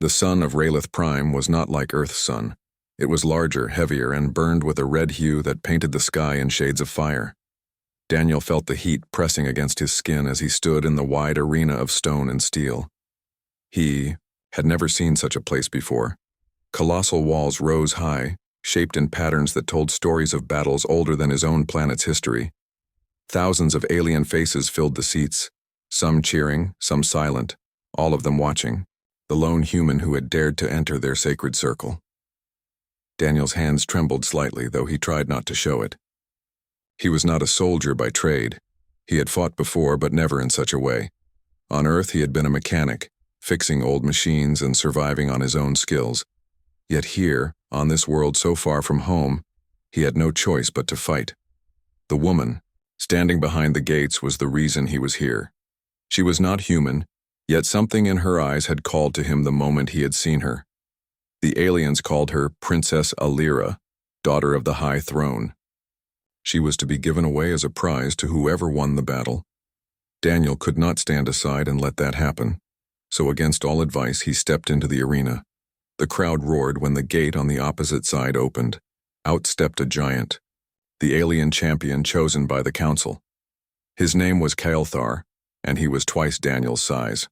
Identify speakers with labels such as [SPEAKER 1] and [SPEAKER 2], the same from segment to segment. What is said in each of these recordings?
[SPEAKER 1] The sun of Rayleigh Prime was not like Earth's sun. It was larger, heavier, and burned with a red hue that painted the sky in shades of fire. Daniel felt the heat pressing against his skin as he stood in the wide arena of stone and steel. He had never seen such a place before. Colossal walls rose high, shaped in patterns that told stories of battles older than his own planet's history. Thousands of alien faces filled the seats, some cheering, some silent, all of them watching, the lone human who had dared to enter their sacred circle. Daniel's hands trembled slightly, though he tried not to show it. He was not a soldier by trade. He had fought before, but never in such a way. On Earth, he had been a mechanic, fixing old machines and surviving on his own skills. Yet here, on this world so far from home, he had no choice but to fight. The woman, standing behind the gates, was the reason he was here. She was not human, yet something in her eyes had called to him the moment he had seen her. The aliens called her Princess Alira, daughter of the High Throne. She was to be given away as a prize to whoever won the battle. Daniel could not stand aside and let that happen, so against all advice he stepped into the arena. The crowd roared when the gate on the opposite side opened. Out stepped a giant, the alien champion chosen by the council. His name was Kael'thar, and he was twice Daniel's size.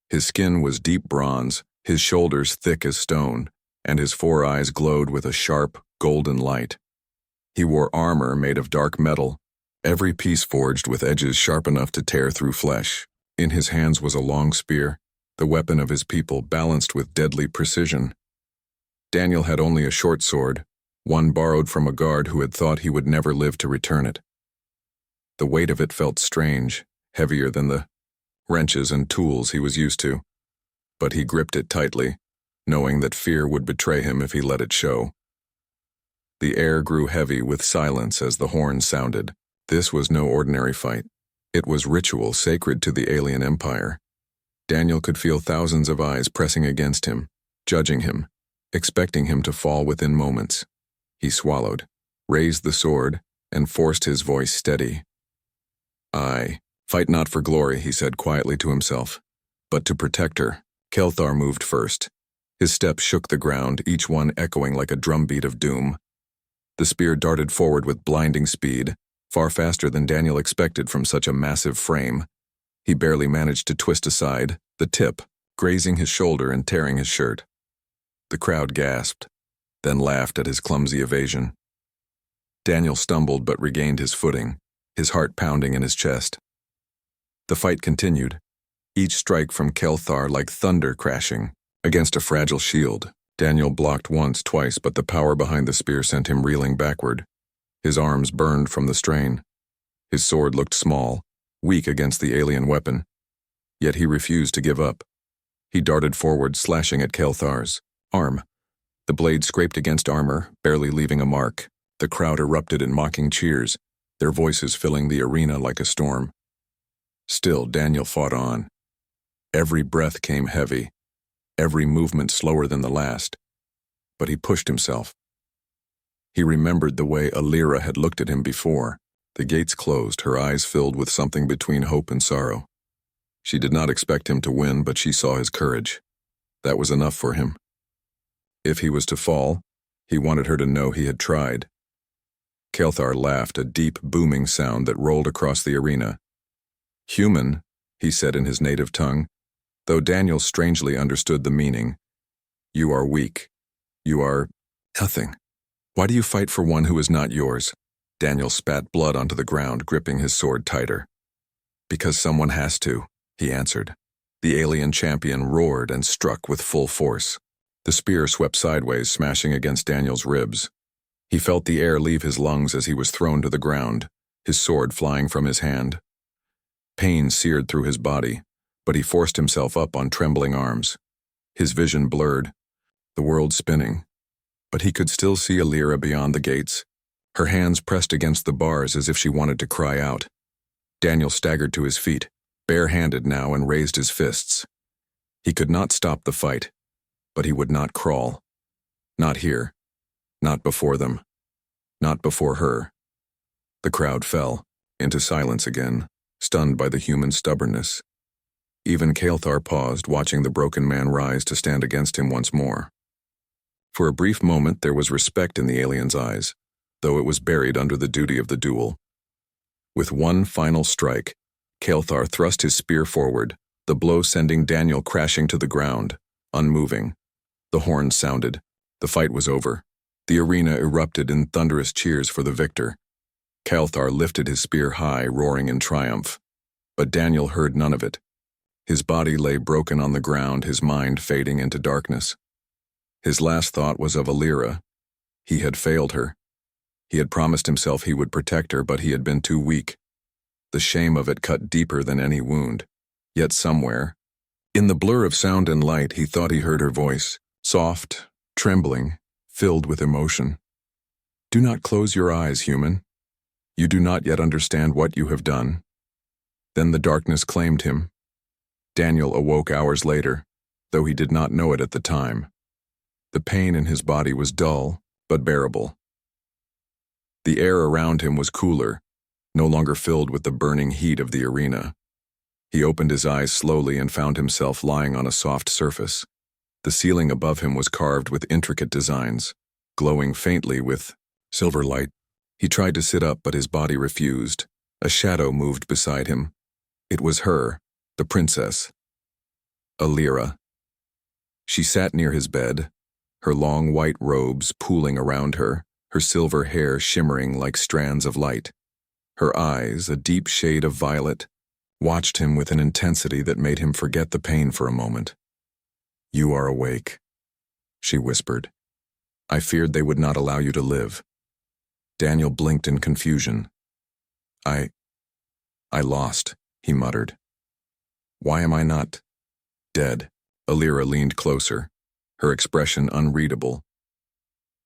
[SPEAKER 1] His skin was deep bronze, his shoulders thick as stone, and his 4 eyes glowed with a sharp, golden light. He wore armor made of dark metal, every piece forged with edges sharp enough to tear through flesh. In his hands was a long spear, the weapon of his people, balanced with deadly precision. Daniel had only a short sword, one borrowed from a guard who had thought he would never live to return it. The weight of it felt strange, heavier than the wrenches and tools he was used to, but he gripped it tightly, knowing that fear would betray him if he let it show. The air grew heavy with silence as the horns sounded. This was no ordinary fight. It was ritual sacred to the alien empire. Daniel could feel thousands of eyes pressing against him, judging him, expecting him to fall within moments. He swallowed, raised the sword, and forced his voice steady. "I fight not for glory," he said quietly to himself, "but to protect her." Kael'thar moved first. His steps shook the ground, each one echoing like a drumbeat of doom. The spear darted forward with blinding speed, far faster than Daniel expected from such a massive frame. He barely managed to twist aside, the tip grazing his shoulder and tearing his shirt. The crowd gasped, then laughed at his clumsy evasion. Daniel stumbled but regained his footing, his heart pounding in his chest. The fight continued, each strike from Kael'thar like thunder crashing against a fragile shield. Daniel blocked once, twice, but the power behind the spear sent him reeling backward. His arms burned from the strain. His sword looked small, weak against the alien weapon. Yet he refused to give up. He darted forward, slashing at Kael'thar's arm. The blade scraped against armor, barely leaving a mark. The crowd erupted in mocking cheers, their voices filling the arena like a storm. Still, Daniel fought on. Every breath came heavy, every movement slower than the last, but he pushed himself. He remembered the way Alira had looked at him before. The gates closed, her eyes filled with something between hope and sorrow. She did not expect him to win, but she saw his courage. That was enough for him. If he was to fall, he wanted her to know he had tried. Kael'thar laughed, a deep, booming sound that rolled across the arena. "Human," he said in his native tongue, though Daniel strangely understood the meaning. "You are weak. You are nothing. Why do you fight for one who is not yours?" Daniel spat blood onto the ground, gripping his sword tighter. "Because someone has to," he answered. The alien champion roared and struck with full force. The spear swept sideways, smashing against Daniel's ribs. He felt the air leave his lungs as he was thrown to the ground, his sword flying from his hand. Pain seared through his body, but he forced himself up on trembling arms. His vision blurred, the world spinning, but he could still see Alira beyond the gates, her hands pressed against the bars as if she wanted to cry out. Daniel staggered to his feet, bare-handed now, and raised his fists. He could not stop the fight, but he would not crawl. Not here. Not before them. Not before her. The crowd fell into silence again, stunned by the human stubbornness. Even Kael'thar paused, watching the broken man rise to stand against him once more. For a brief moment there was respect in the alien's eyes, though it was buried under the duty of the duel. With one final strike, Kael'thar thrust his spear forward, the blow sending Daniel crashing to the ground, unmoving. The horns sounded. The fight was over. The arena erupted in thunderous cheers for the victor. Kael'thar lifted his spear high, roaring in triumph. But Daniel heard none of it. His body lay broken on the ground, his mind fading into darkness. His last thought was of Alira. He had failed her. He had promised himself he would protect her, but he had been too weak. The shame of it cut deeper than any wound. Yet somewhere, in the blur of sound and light, he thought he heard her voice, soft, trembling, filled with emotion. "Do not close your eyes, human. You do not yet understand what you have done." Then the darkness claimed him. Daniel awoke hours later, though he did not know it at the time. The pain in his body was dull, but bearable. The air around him was cooler, no longer filled with the burning heat of the arena. He opened his eyes slowly and found himself lying on a soft surface. The ceiling above him was carved with intricate designs, glowing faintly with silver light. He tried to sit up, but his body refused. A shadow moved beside him. It was her, the princess, Alira. She sat near his bed, her long white robes pooling around her, her silver hair shimmering like strands of light. Her eyes, a deep shade of violet, watched him with an intensity that made him forget the pain for a moment. "You are awake," she whispered. "I feared they would not allow you to live." Daniel blinked in confusion. I lost," he muttered. "Why am I not dead?" Alira leaned closer, her expression unreadable.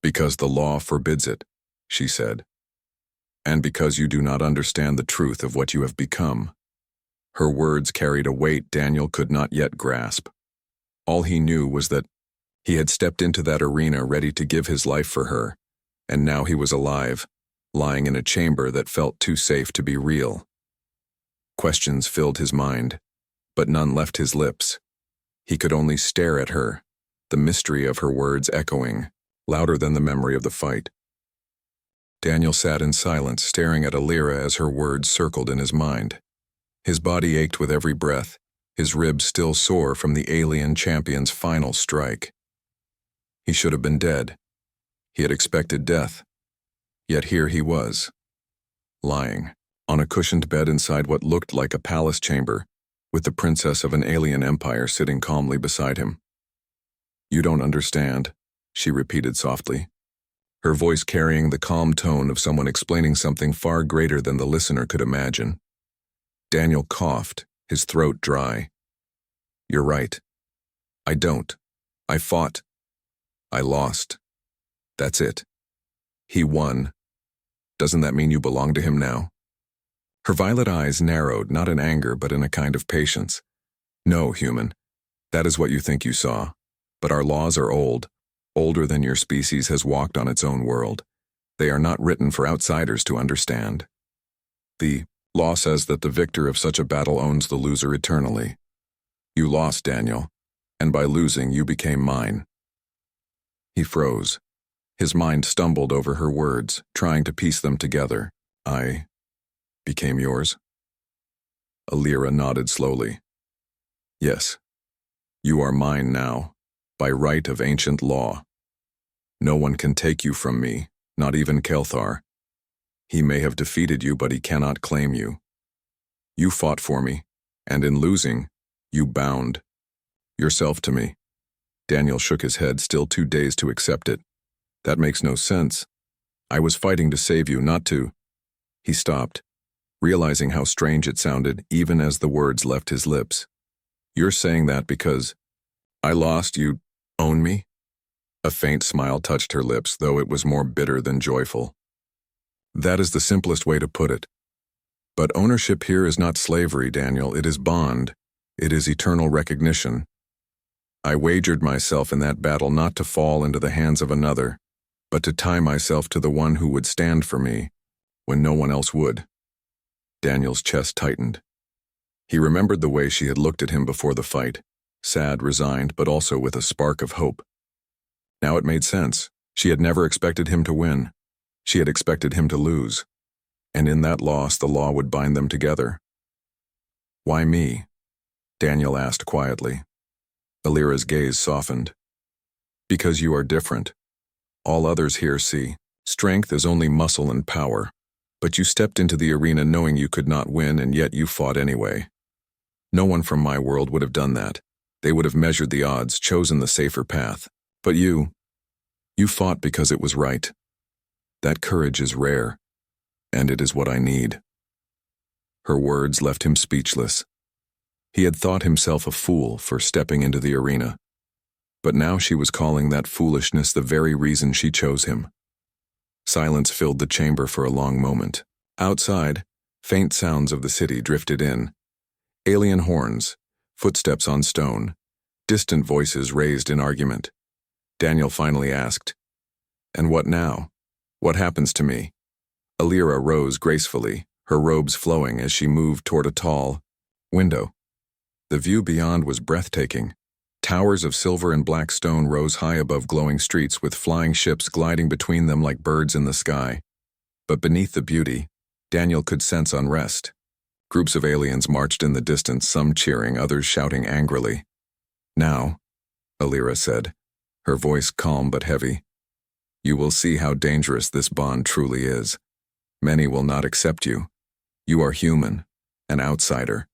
[SPEAKER 1] "Because the law forbids it," she said. "And because you do not understand the truth of what you have become." Her words carried a weight Daniel could not yet grasp. All he knew was that he had stepped into that arena ready to give his life for her, and now he was alive, lying in a chamber that felt too safe to be real. Questions filled his mind, but none left his lips. He could only stare at her, the mystery of her words echoing, louder than the memory of the fight. Daniel sat in silence, staring at Alira as her words circled in his mind. His body ached with every breath, his ribs still sore from the alien champion's final strike. He should have been dead. He had expected death. Yet here he was, lying, on a cushioned bed inside what looked like a palace chamber, with the princess of an alien empire sitting calmly beside him. "You don't understand," she repeated softly, her voice carrying the calm tone of someone explaining something far greater than the listener could imagine. Daniel coughed, his throat dry. "You're right. I don't. I fought. I lost. That's it. He won. Doesn't that mean you belong to him now?" Her violet eyes narrowed, not in anger, but in a kind of patience. "No, human. That is what you think you saw. But our laws are old, older than your species has walked on its own world. They are not written for outsiders to understand. The law says that the victor of such a battle owns the loser eternally. You lost, Daniel, and by losing you became mine." He froze. His mind stumbled over her words, trying to piece them together. "I became yours?" Alira nodded slowly. "Yes. You are mine now, by right of ancient law. No one can take you from me, not even Kael'thar. He may have defeated you, but he cannot claim you. You fought for me, and in losing, you bound yourself to me." Daniel shook his head, still too dazed to accept it. "That makes no sense. I was fighting to save you, not to—" He stopped, realizing how strange it sounded even as the words left his lips. "You're saying that because I lost, you own me?" A faint smile touched her lips, though it was more bitter than joyful. "That is the simplest way to put it. But ownership here is not slavery, Daniel. It is bond. It is eternal recognition. I wagered myself in that battle not to fall into the hands of another, but to tie myself to the one who would stand for me when no one else would." Daniel's chest tightened. He remembered the way she had looked at him before the fight, sad, resigned, but also with a spark of hope. Now it made sense. She had never expected him to win. She had expected him to lose. And in that loss, the law would bind them together. "Why me?" Daniel asked quietly. Alira's gaze softened. "Because you are different. All others here see strength is only muscle and power. But you stepped into the arena knowing you could not win, and yet you fought anyway. No one from my world would have done that. They would have measured the odds, chosen the safer path. But you fought because it was right. That courage is rare, and it is what I need." Her words left him speechless. He had thought himself a fool for stepping into the arena. But now she was calling that foolishness the very reason she chose him. Silence filled the chamber for a long moment. Outside, faint sounds of the city drifted in. Alien horns, footsteps on stone, distant voices raised in argument. Daniel finally asked, "And what now? What happens to me?" Alira rose gracefully, her robes flowing as she moved toward a tall window. The view beyond was breathtaking. Towers of silver and black stone rose high above glowing streets with flying ships gliding between them like birds in the sky. But beneath the beauty, Daniel could sense unrest. Groups of aliens marched in the distance, some cheering, others shouting angrily. "Now," Alira said, her voice calm but heavy, "you will see how dangerous this bond truly is. Many will not accept you. You are human, an outsider.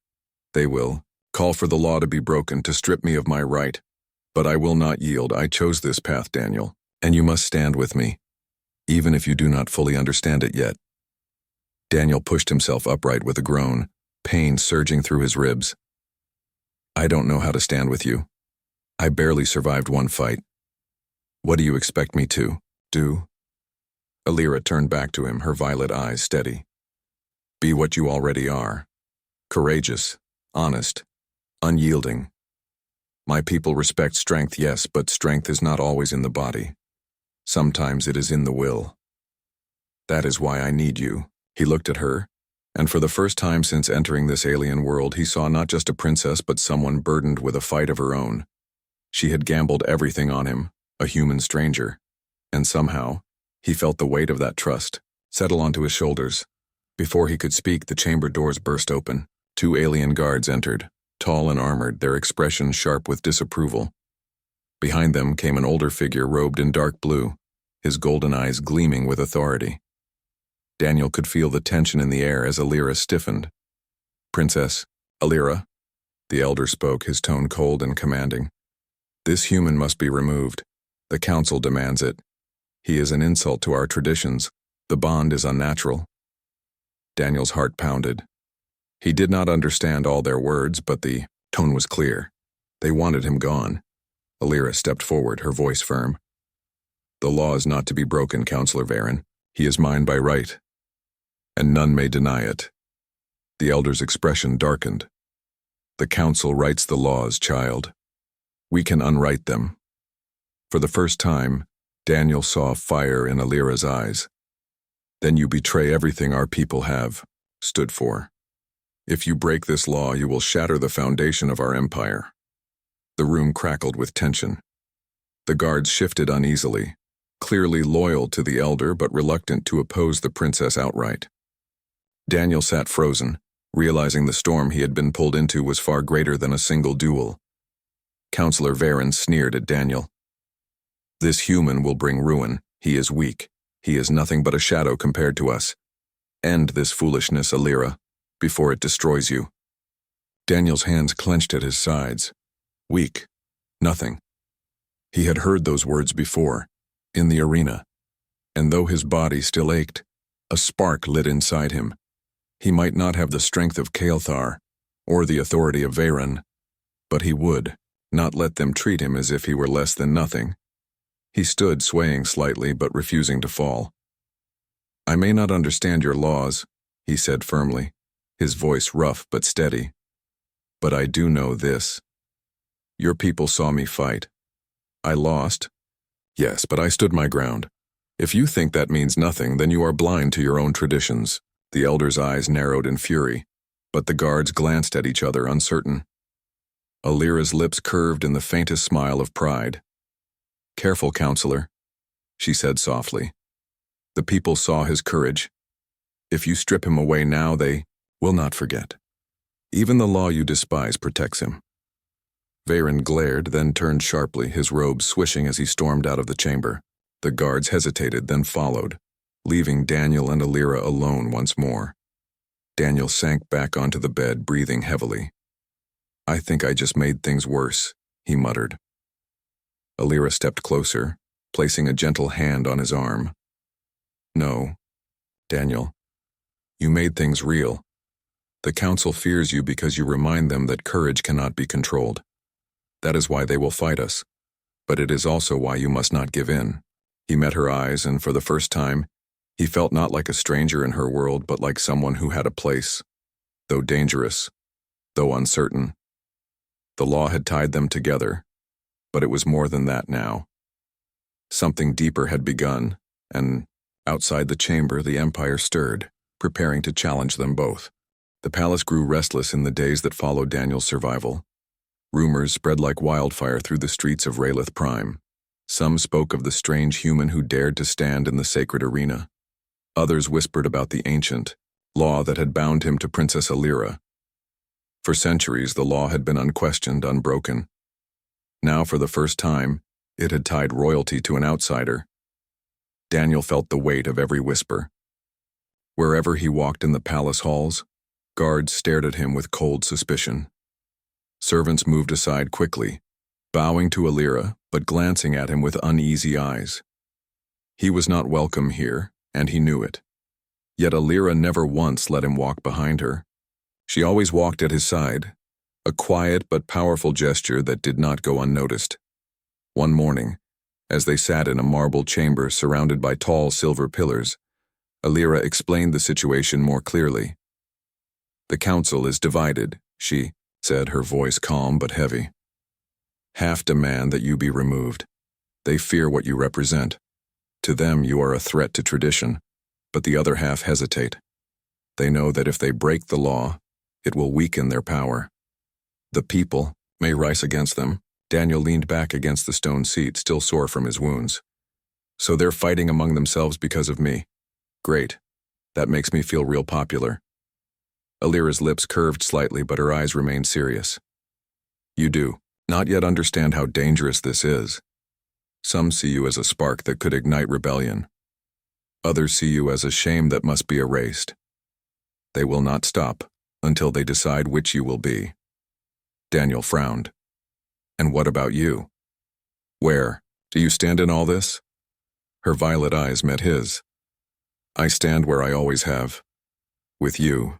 [SPEAKER 1] They will call for the law to be broken, to strip me of my right. But I will not yield. I chose this path, Daniel, and you must stand with me, even if you do not fully understand it yet." Daniel pushed himself upright with a groan, pain surging through his ribs. "I don't know how to stand with you. I barely survived one fight. What do you expect me to do?" Alira turned back to him, her violet eyes steady. "Be what you already are. Courageous, honest, unyielding. My people respect strength, yes, but strength is not always in the body. Sometimes it is in the will. That is why I need you." He looked at her, and for the first time since entering this alien world, he saw not just a princess but someone burdened with a fight of her own. She had gambled everything on him, a human stranger, and somehow, he felt the weight of that trust settle onto his shoulders. Before he could speak, the chamber doors burst open. 2 alien guards entered, tall and armored, their expressions sharp with disapproval. Behind them came an older figure robed in dark blue, his golden eyes gleaming with authority. Daniel could feel the tension in the air as Alira stiffened. "Princess, Alira," the elder spoke, his tone cold and commanding. "This human must be removed. The council demands it. He is an insult to our traditions. The bond is unnatural." Daniel's heart pounded. He did not understand all their words, but the tone was clear. They wanted him gone. Alira stepped forward, her voice firm. "The law is not to be broken, Counselor Varen. He is mine by right, and none may deny it." The elder's expression darkened. "The council writes the laws, child. We can unwrite them." For the first time, Daniel saw fire in Alira's eyes. "Then you betray everything our people have stood for. If you break this law, you will shatter the foundation of our empire." The room crackled with tension. The guards shifted uneasily, clearly loyal to the elder but reluctant to oppose the princess outright. Daniel sat frozen, realizing the storm he had been pulled into was far greater than a single duel. Counselor Varen sneered at Daniel. "This human will bring ruin. He is weak. He is nothing but a shadow compared to us. End this foolishness, Alira, before it destroys you." Daniel's hands clenched at his sides. Weak. Nothing. He had heard those words before, in the arena, and though his body still ached, a spark lit inside him. He might not have the strength of Kael'thar, or the authority of Varen, but he would not let them treat him as if he were less than nothing. He stood swaying slightly but refusing to fall. "I may not understand your laws," he said firmly, his voice rough but steady. "But I do know this. Your people saw me fight. I lost. Yes, but I stood my ground. If you think that means nothing, then you are blind to your own traditions." The elder's eyes narrowed in fury. But the guards glanced at each other, uncertain. Alira's lips curved in the faintest smile of pride. "Careful, counselor," she said softly. "The people saw his courage. If you strip him away now, they will not forget. Even the law you despise protects him." Veyron glared, then turned sharply, his robes swishing as he stormed out of the chamber. The guards hesitated, then followed, leaving Daniel and Alira alone once more. Daniel sank back onto the bed, breathing heavily. "I think I just made things worse," he muttered. Alira stepped closer, placing a gentle hand on his arm. "No, Daniel. You made things real. The council fears you because you remind them that courage cannot be controlled. That is why they will fight us. But it is also why you must not give in." He met her eyes, and for the first time, he felt not like a stranger in her world, but like someone who had a place, though dangerous, though uncertain. The law had tied them together, but it was more than that now. Something deeper had begun, and outside the chamber the Empire stirred, preparing to challenge them both. The palace grew restless in the days that followed Daniel's survival. Rumors spread like wildfire through the streets of Raylath Prime. Some spoke of the strange human who dared to stand in the sacred arena. Others whispered about the ancient law that had bound him to Princess Alira. For centuries, the law had been unquestioned, unbroken. Now, for the first time, it had tied royalty to an outsider. Daniel felt the weight of every whisper. Wherever he walked in the palace halls, guards stared at him with cold suspicion. Servants moved aside quickly, bowing to Alira, but glancing at him with uneasy eyes. He was not welcome here, and he knew it. Yet Alira never once let him walk behind her. She always walked at his side, a quiet but powerful gesture that did not go unnoticed. One morning, as they sat in a marble chamber surrounded by tall silver pillars, Alira explained the situation more clearly. "The council is divided," she said, her voice calm but heavy. "Half demand that you be removed. They fear what you represent. To them you are a threat to tradition, but the other half hesitate. They know that if they break the law, it will weaken their power. The people may rise against them." Daniel leaned back against the stone seat, still sore from his wounds. "So they're fighting among themselves because of me. Great. That makes me feel real popular." Alira's lips curved slightly, but her eyes remained serious. "You do not yet understand how dangerous this is. Some see you as a spark that could ignite rebellion. Others see you as a shame that must be erased. They will not stop until they decide which you will be." Daniel frowned. "And what about you? Where do you stand in all this?" Her violet eyes met his. "I stand where I always have. With you.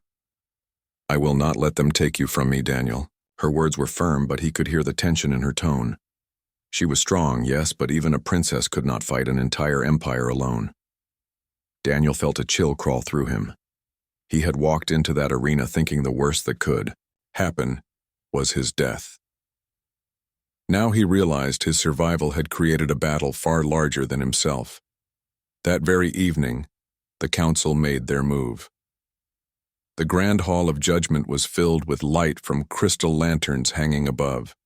[SPEAKER 1] I will not let them take you from me, Daniel." Her words were firm, but he could hear the tension in her tone. She was strong, yes, but even a princess could not fight an entire empire alone. Daniel felt a chill crawl through him. He had walked into that arena thinking the worst that could happen was his death. Now he realized his survival had created a battle far larger than himself. That very evening, the council made their move. The grand hall of judgment was filled with light from crystal lanterns hanging above.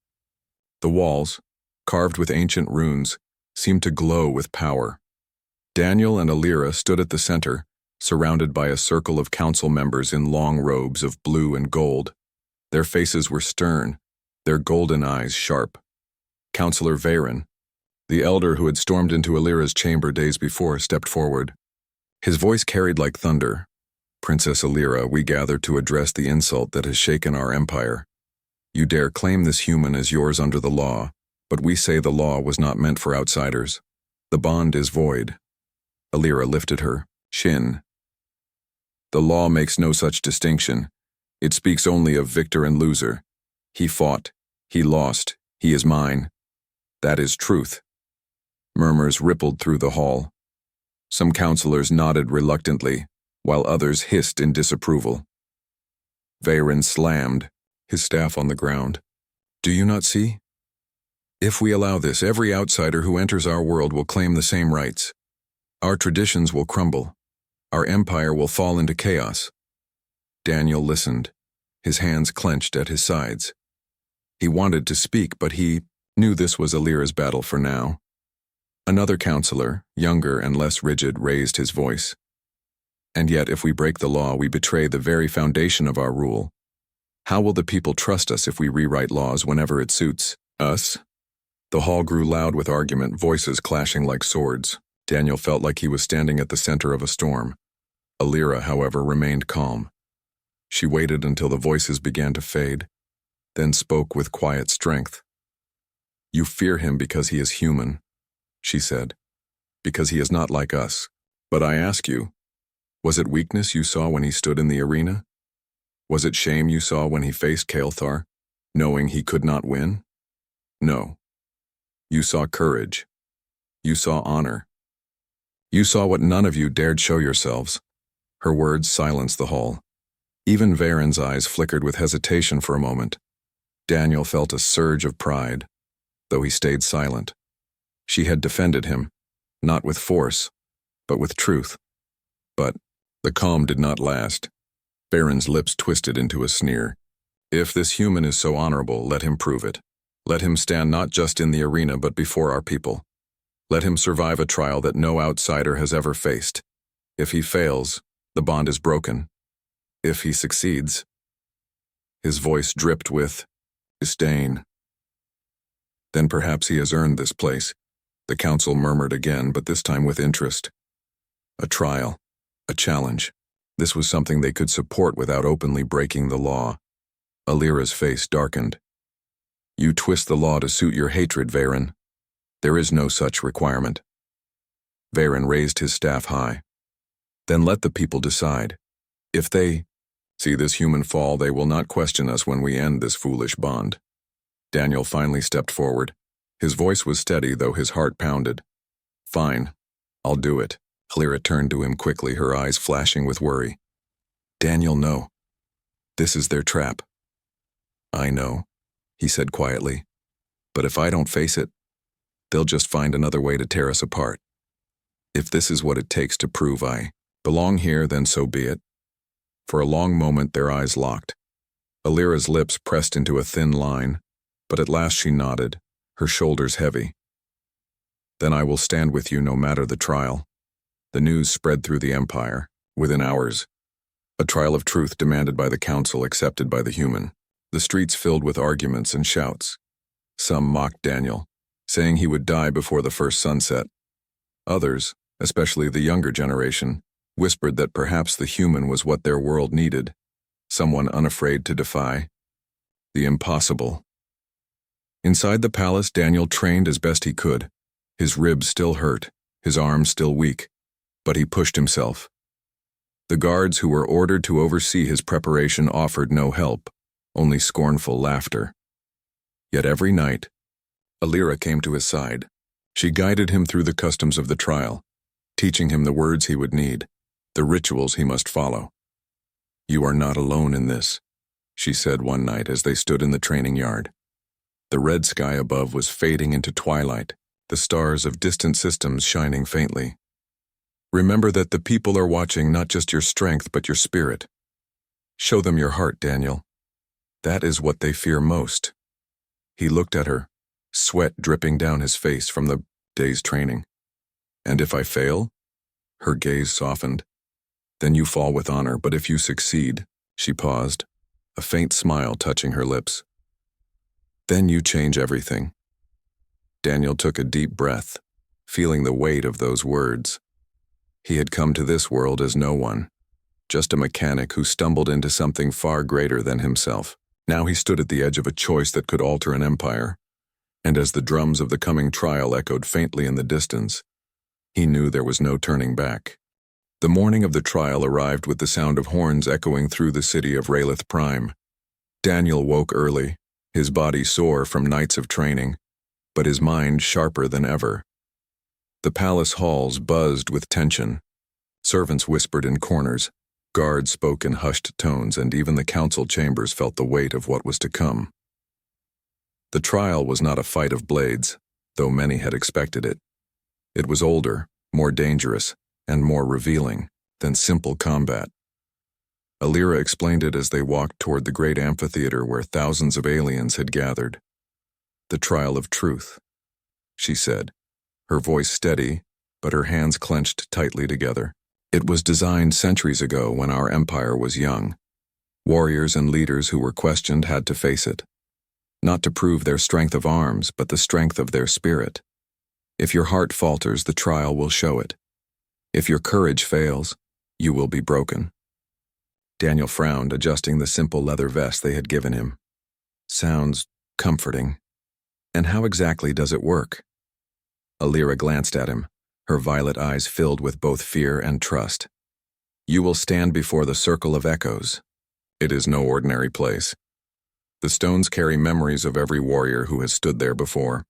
[SPEAKER 1] The walls, carved with ancient runes, seemed to glow with power. Daniel and Alira stood at the center, surrounded by a circle of council members in long robes of blue and gold. Their faces were stern, their golden eyes sharp. Counselor Veyron, the elder who had stormed into Alira's chamber days before, stepped forward. His voice carried like thunder. "Princess Alira, we gather to address the insult that has shaken our empire. You dare claim this human as yours under the law, but we say the law was not meant for outsiders. The bond is void." Alira lifted her chin. "The law makes no such distinction. It speaks only of victor and loser. He fought. He lost. He is mine. That is truth." Murmurs rippled through the hall. Some counselors nodded reluctantly, while others hissed in disapproval. Veyron slammed, his staff on the ground. "Do you not see? If we allow this, every outsider who enters our world will claim the same rights. Our traditions will crumble. Our empire will fall into chaos." Daniel listened, his hands clenched at his sides. He wanted to speak, but he knew this was Alira's battle for now. Another counselor, younger and less rigid, raised his voice. And yet, if we break the law, we betray the very foundation of our rule. How will the people trust us if we rewrite laws whenever it suits us? The hall grew loud with argument, voices clashing like swords. Daniel felt like he was standing at the center of a storm. Alira, however, remained calm. She waited until the voices began to fade, then spoke with quiet strength. "You fear him because he is human," she said, "because he is not like us. But I ask you, was it weakness you saw when he stood in the arena? Was it shame you saw when he faced Kael'thar, knowing he could not win? No. You saw courage. You saw honor. You saw what none of you dared show yourselves." Her words silenced the hall. Even Varen's eyes flickered with hesitation for a moment. Daniel felt a surge of pride, though he stayed silent. She had defended him, not with force, but with truth. But the calm did not last. Varen's lips twisted into a sneer. "If this human is so honorable, let him prove it. Let him stand not just in the arena but before our people. Let him survive a trial that no outsider has ever faced. If he fails, the bond is broken. If he succeeds..." His voice dripped with disdain. "Then perhaps he has earned this place," the council murmured again, but this time with interest. A trial, a challenge. This was something they could support without openly breaking the law. Alira's face darkened. "You twist the law to suit your hatred, Varen. There is no such requirement." Varen raised his staff high. "Then let the people decide. If they see this human fall, they will not question us when we end this foolish bond." Daniel finally stepped forward. His voice was steady, though his heart pounded. "Fine, I'll do it." Alira turned to him quickly, her eyes flashing with worry. "Daniel, no. This is their trap." "I know," he said quietly. "But if I don't face it, they'll just find another way to tear us apart. If this is what it takes to prove I belong here, then so be it." For a long moment their eyes locked. Alira's lips pressed into a thin line, but at last she nodded, her shoulders heavy. "Then I will stand with you no matter the trial." The news spread through the Empire, within hours. A trial of truth demanded by the council, accepted by the human. The streets filled with arguments and shouts. Some mocked Daniel, saying he would die before the first sunset. Others, especially the younger generation, whispered that perhaps the human was what their world needed, someone unafraid to defy the impossible. Inside the palace, Daniel trained as best he could. His ribs still hurt, his arms still weak, but he pushed himself. The guards who were ordered to oversee his preparation offered no help, only scornful laughter. Yet every night, Alira came to his side. She guided him through the customs of the trial, teaching him the words he would need, the rituals he must follow. "You are not alone in this," she said one night as they stood in the training yard. The red sky above was fading into twilight, the stars of distant systems shining faintly. "Remember that the people are watching not just your strength but your spirit. Show them your heart, Daniel. That is what they fear most." He looked at her, sweat dripping down his face from the day's training. "And if I fail?" Her gaze softened. "Then you fall with honor, but if you succeed..." She paused, a faint smile touching her lips. "Then you change everything." Daniel took a deep breath, feeling the weight of those words. He had come to this world as no one, just a mechanic who stumbled into something far greater than himself. Now he stood at the edge of a choice that could alter an empire, and as the drums of the coming trial echoed faintly in the distance, he knew there was no turning back. The morning of the trial arrived with the sound of horns echoing through the city of Raylath Prime. Daniel woke early, his body sore from nights of training, but his mind sharper than ever. The palace halls buzzed with tension. Servants whispered in corners, guards spoke in hushed tones, and even the council chambers felt the weight of what was to come. The trial was not a fight of blades, though many had expected it. It was older, more dangerous, and more revealing than simple combat. Alira explained it as they walked toward the great amphitheater where thousands of aliens had gathered. "The trial of truth," she said, her voice steady, but her hands clenched tightly together. "It was designed centuries ago when our empire was young. Warriors and leaders who were questioned had to face it. Not to prove their strength of arms, but the strength of their spirit. If your heart falters, the trial will show it. If your courage fails, you will be broken." Daniel frowned, adjusting the simple leather vest they had given him. "Sounds comforting. And how exactly does it work?" Alira glanced at him, her violet eyes filled with both fear and trust. "You will stand before the Circle of Echoes. It is no ordinary place. The stones carry memories of every warrior who has stood there before.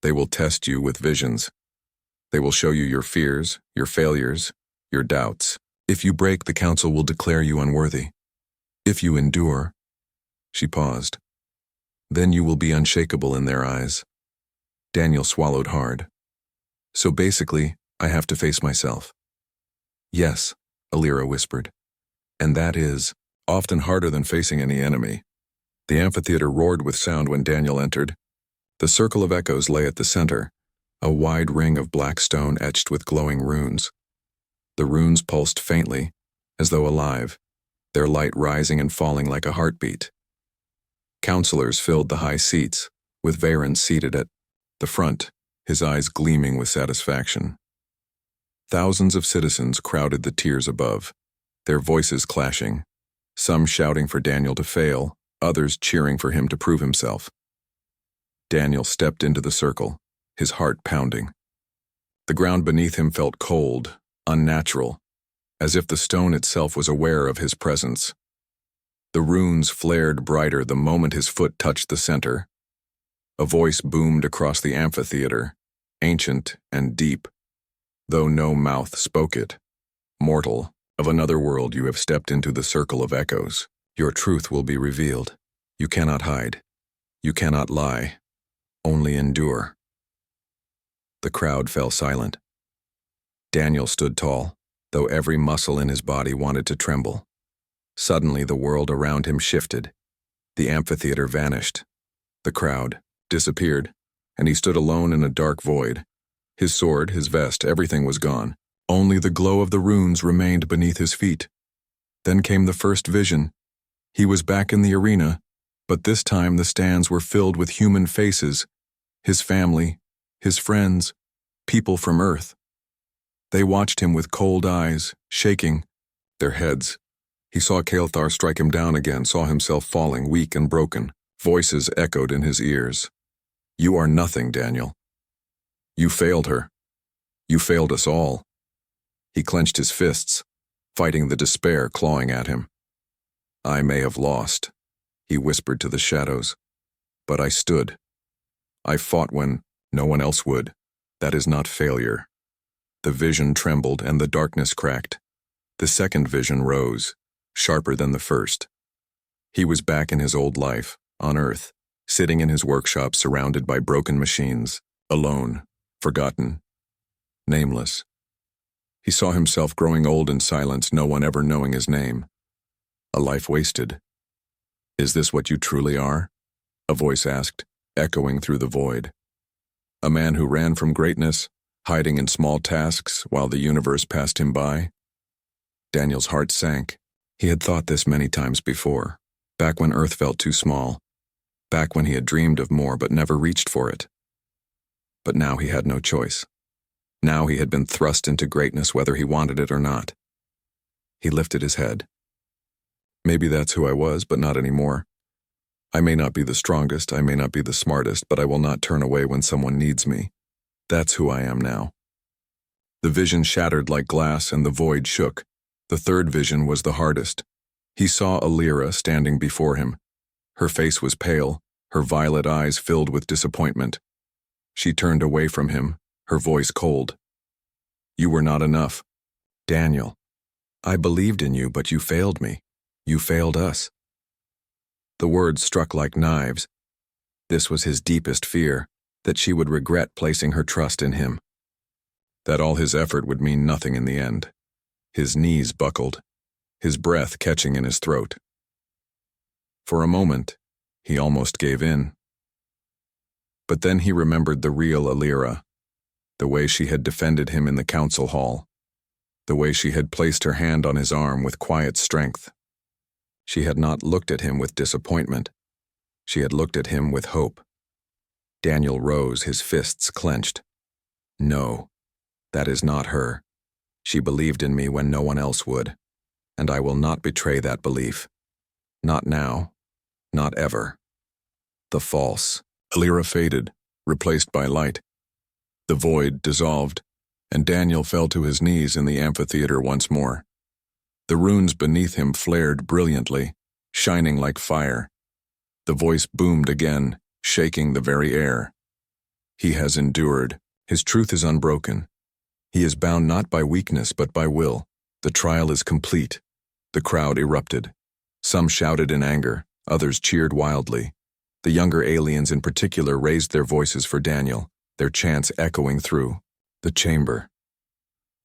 [SPEAKER 1] They will test you with visions. They will show you your fears, your failures, your doubts. If you break, the council will declare you unworthy. If you endure," she paused, "then you will be unshakable in their eyes." Daniel swallowed hard. "So basically, I have to face myself." "Yes," Alira whispered. "And that is often harder than facing any enemy." The amphitheater roared with sound when Daniel entered. The Circle of Echoes lay at the center, a wide ring of black stone etched with glowing runes. The runes pulsed faintly, as though alive, their light rising and falling like a heartbeat. Counselors filled the high seats, with Varen seated at the front, his eyes gleaming with satisfaction. Thousands of citizens crowded the tiers above, their voices clashing, some shouting for Daniel to fail, others cheering for him to prove himself. Daniel stepped into the circle, his heart pounding. The ground beneath him felt cold, unnatural, as if the stone itself was aware of his presence. The runes flared brighter the moment his foot touched the center. A voice boomed across the amphitheater, ancient and deep, though no mouth spoke it. "Mortal, of another world you have stepped into the Circle of Echoes. Your truth will be revealed. You cannot hide. You cannot lie. Only endure." The crowd fell silent. Daniel stood tall, though every muscle in his body wanted to tremble. Suddenly the world around him shifted. The amphitheater vanished. The crowd disappeared, and he stood alone in a dark void. His sword, his vest, everything was gone. Only the glow of the runes remained beneath his feet. Then came the first vision. He was back in the arena, but this time the stands were filled with human faces, his family, his friends, people from Earth. They watched him with cold eyes, shaking their heads. He saw Kael'thar strike him down again, saw himself falling, weak and broken. Voices echoed in his ears. "You are nothing, Daniel. You failed her. You failed us all." He clenched his fists, fighting the despair clawing at him. "I may have lost," he whispered to the shadows, "but I stood. I fought when no one else would. That is not failure." The vision trembled and the darkness cracked. The second vision rose, sharper than the first. He was back in his old life, on Earth, sitting in his workshop surrounded by broken machines, alone, forgotten, nameless. He saw himself growing old in silence, no one ever knowing his name. A life wasted. "Is this what you truly are?" a voice asked, echoing through the void. A man who ran from greatness, hiding in small tasks while the universe passed him by? Daniel's heart sank. He had thought this many times before, back when Earth felt too small, back when he had dreamed of more but never reached for it. But now he had no choice. Now he had been thrust into greatness whether he wanted it or not. He lifted his head. Maybe that's who I was, but not anymore. I may not be the strongest, I may not be the smartest, but I will not turn away when someone needs me. That's who I am now. The vision shattered like glass and the void shook. The third vision was the hardest. He saw Alira standing before him. Her face was pale, her violet eyes filled with disappointment. She turned away from him, her voice cold. "You were not enough. Daniel, I believed in you, but you failed me. You failed us." The words struck like knives. This was his deepest fear, that she would regret placing her trust in him. That all his effort would mean nothing in the end. His knees buckled. his breath catching in his throat. For a moment, he almost gave in. But then he remembered the real Alira, the way she had defended him in the council hall, the way she had placed her hand on his arm with quiet strength. She had not looked at him with disappointment. She had looked at him with hope. Daniel rose, his fists clenched. No, that is not her. She believed in me when no one else would, and I will not betray that belief. Not now, not ever. The false. Alira faded, replaced by light. The void dissolved, and Daniel fell to his knees in the amphitheater once more. The runes beneath him flared brilliantly, shining like fire. The voice boomed again, shaking the very air. He has endured. His truth is unbroken. He is bound not by weakness but by will. The trial is complete. The crowd erupted. Some shouted in anger, others cheered wildly. The younger aliens in particular raised their voices for Daniel, their chants echoing through the chamber.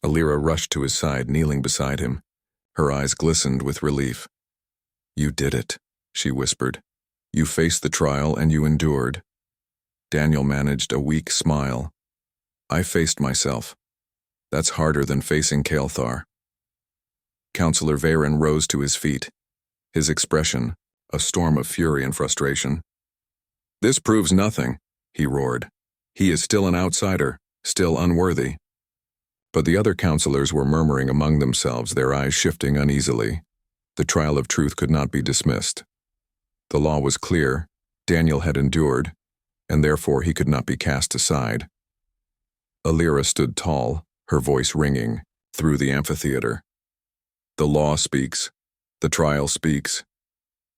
[SPEAKER 1] Alira rushed to his side, kneeling beside him. Her eyes glistened with relief. "You did it," she whispered. "You faced the trial and you endured." Daniel managed a weak smile. "I faced myself. That's harder than facing Kael'thar." Counselor Varen rose to his feet, his expression a storm of fury and frustration. "This proves nothing," he roared. "He is still an outsider, still unworthy." But the other counselors were murmuring among themselves, their eyes shifting uneasily. The trial of truth could not be dismissed. The law was clear, Daniel had endured, and therefore he could not be cast aside. Alira stood tall, her voice ringing through the amphitheater. "The law speaks. The trial speaks.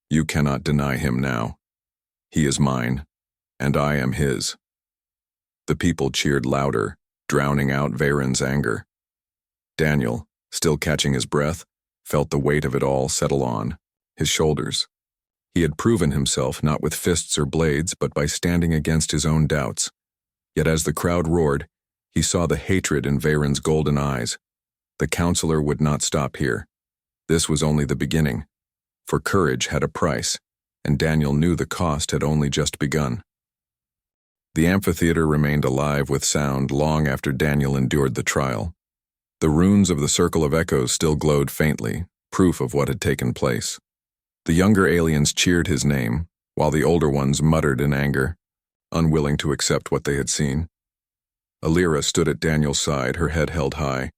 [SPEAKER 1] You cannot deny him now. He is mine, and I am his." The people cheered louder, drowning out Varen's anger. Daniel, still catching his breath, felt the weight of it all settle on his shoulders. He had proven himself not with fists or blades, but by standing against his own doubts. Yet as the crowd roared, he saw the hatred in Varen's golden eyes. The counselor would not stop here. This was only the beginning, for courage had a price, and Daniel knew the cost had only just begun. The amphitheater remained alive with sound long after Daniel endured the trial. The runes of the Circle of Echoes still glowed faintly, proof of what had taken place. The younger aliens cheered his name, while the older ones muttered in anger, unwilling to accept what they had seen. Alira stood at Daniel's side, her head held high.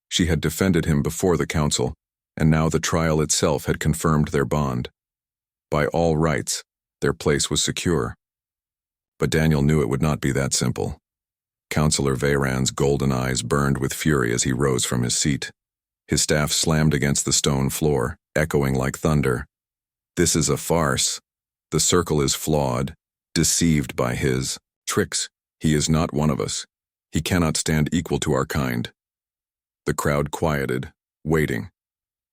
[SPEAKER 1] She had defended him before the council, and now the trial itself had confirmed their bond. By all rights, their place was secure. But Daniel knew it would not be that simple. Counselor Varen's golden eyes burned with fury as he rose from his seat. His staff slammed against the stone floor, echoing like thunder. "This is a farce. The circle is flawed, deceived by his tricks. He is not one of us. He cannot stand equal to our kind." The crowd quieted, waiting.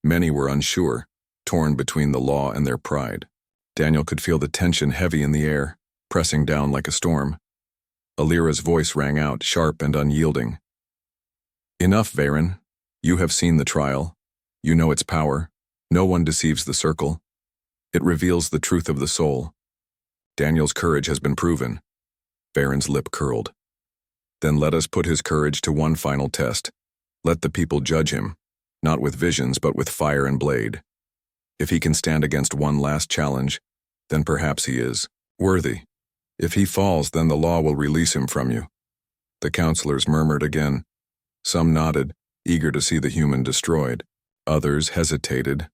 [SPEAKER 1] Many were unsure, torn between the law and their pride. Daniel could feel the tension heavy in the air, pressing down like a storm. Alira's voice rang out, sharp and unyielding. "Enough, Varen. You have seen the trial. You know its power. No one deceives the circle. It reveals the truth of the soul. Daniel's courage has been proven." Varen's lip curled. "Then let us put his courage to one final test. Let the people judge him, not with visions but with fire and blade. If he can stand against one last challenge, then perhaps he is worthy. If he falls, then the law will release him from you." The counselors murmured again. Some nodded, eager to see the human destroyed. Others hesitated,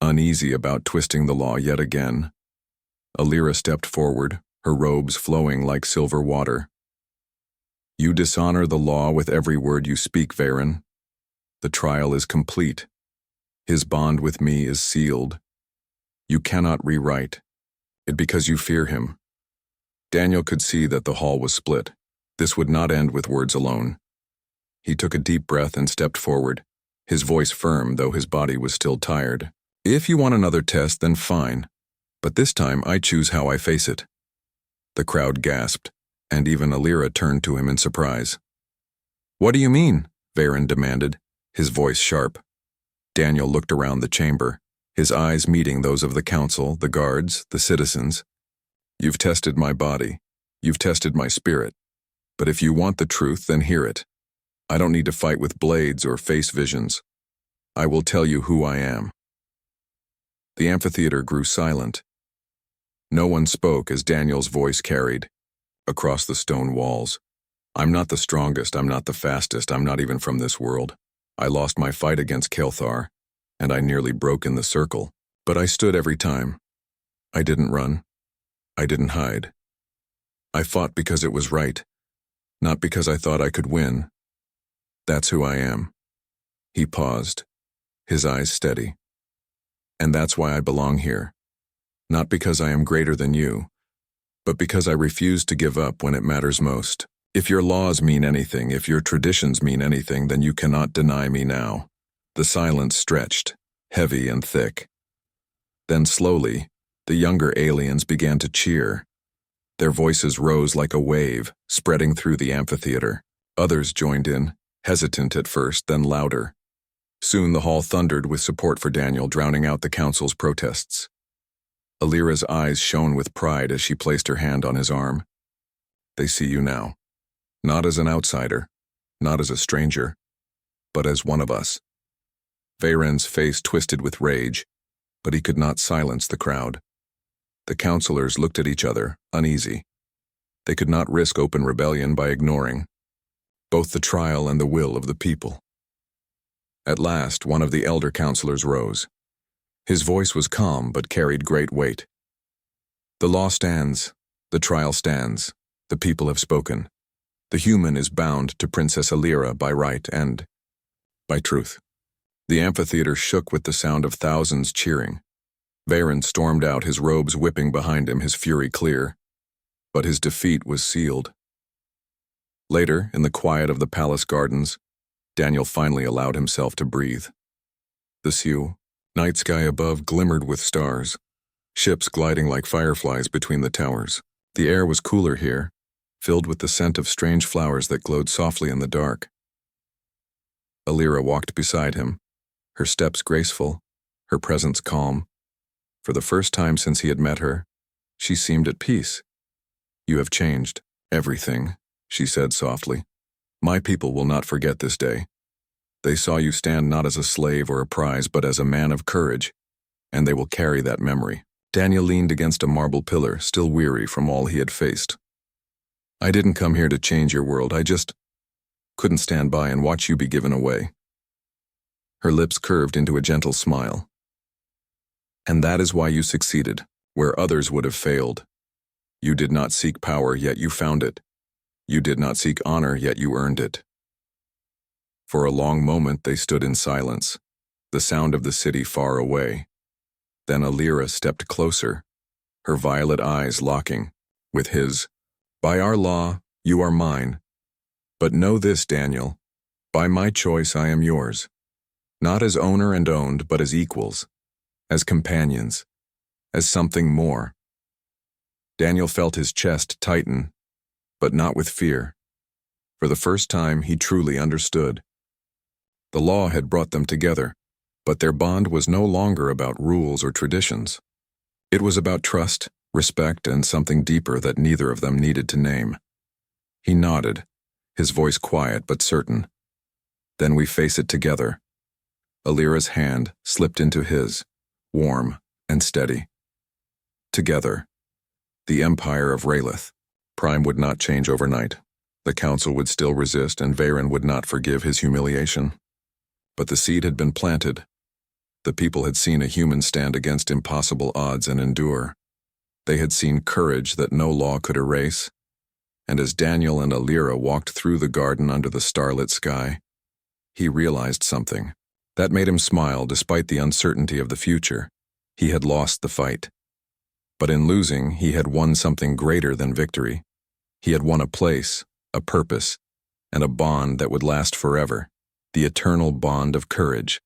[SPEAKER 1] uneasy about twisting the law yet again. Alira stepped forward, her robes flowing like silver water. "You dishonor the law with every word you speak, Varen. The trial is complete. His bond with me is sealed. You cannot rewrite it because you fear him." Daniel could see that the hall was split. This would not end with words alone. He took a deep breath and stepped forward, his voice firm though his body was still tired. "If you want another test, then fine. But this time I choose how I face it." The crowd gasped, and even Alira turned to him in surprise. "What do you mean?" Varen demanded, his voice sharp. Daniel looked around the chamber, his eyes meeting those of the council, the guards, the citizens. You've tested my body. You've tested my spirit. But if you want the truth, then hear it. I don't need to fight with blades or face visions. I will tell you who I am. The amphitheater grew silent. No one spoke as Daniel's voice carried across the stone walls. I'm not the strongest, I'm not the fastest, I'm not even from this world. I lost my fight against Kelthar, and I nearly broke in the circle. But I stood every time. I didn't run. I didn't hide. I fought because it was right, not because I thought I could win. That's who I am. He paused, his eyes steady. And that's why I belong here. Not because I am greater than you, but because I refuse to give up when it matters most. If your laws mean anything, if your traditions mean anything, then you cannot deny me now. The silence stretched, heavy and thick. Then slowly, the younger aliens began to cheer. Their voices rose like a wave, spreading through the amphitheater. Others joined in, hesitant at first, then louder. Soon the hall thundered with support for Daniel, drowning out the council's protests. Alira's eyes shone with pride as she placed her hand on his arm. They see you now. Not as an outsider, not as a stranger, but as one of us. Veyron's face twisted with rage, but he could not silence the crowd. The councilors looked at each other, uneasy. They could not risk open rebellion by ignoring both the trial and the will of the people. At last, one of the elder councilors rose. His voice was calm but carried great weight. The law stands, the trial stands, the people have spoken. The human is bound to Princess Alira by right and by truth. The amphitheater shook with the sound of thousands cheering. Veyron stormed out, his robes whipping behind him, his fury clear. But his defeat was sealed. Later, in the quiet of the palace gardens, Daniel finally allowed himself to breathe. The Sioux, night sky above, glimmered with stars, ships gliding like fireflies between the towers. The air was cooler here, filled with the scent of strange flowers that glowed softly in the dark. Alira walked beside him, her steps graceful, her presence calm. For the first time since he had met her, she seemed at peace. You have changed everything, she said softly. My people will not forget this day. They saw you stand not as a slave or a prize, but as a man of courage, and they will carry that memory. Daniel leaned against a marble pillar, still weary from all he had faced. I didn't come here to change your world, I just couldn't stand by and watch you be given away. Her lips curved into a gentle smile. And that is why you succeeded, where others would have failed. You did not seek power, yet you found it. You did not seek honor, yet you earned it. For a long moment they stood in silence, the sound of the city far away. Then Alira stepped closer, her violet eyes locking with his. By our law, you are mine. But know this, Daniel, by my choice I am yours. Not as owner and owned, but as equals, as companions, as something more. Daniel felt his chest tighten, but not with fear. For the first time, he truly understood. The law had brought them together, but their bond was no longer about rules or traditions. It was about trust, respect, and something deeper that neither of them needed to name. He nodded, his voice quiet but certain. Then we face it together. Alira's hand slipped into his, warm and steady. Together. The Empire of Raylath. Prime would not change overnight. The council would still resist, and Veyron would not forgive his humiliation. But the seed had been planted. The people had seen a human stand against impossible odds and endure. They had seen courage that no law could erase. And as Daniel and Alira walked through the garden under the starlit sky, he realized something. That made him smile despite the uncertainty of the future. He had lost the fight. But in losing, he had won something greater than victory. He had won a place, a purpose, and a bond that would last forever, the eternal bond of courage.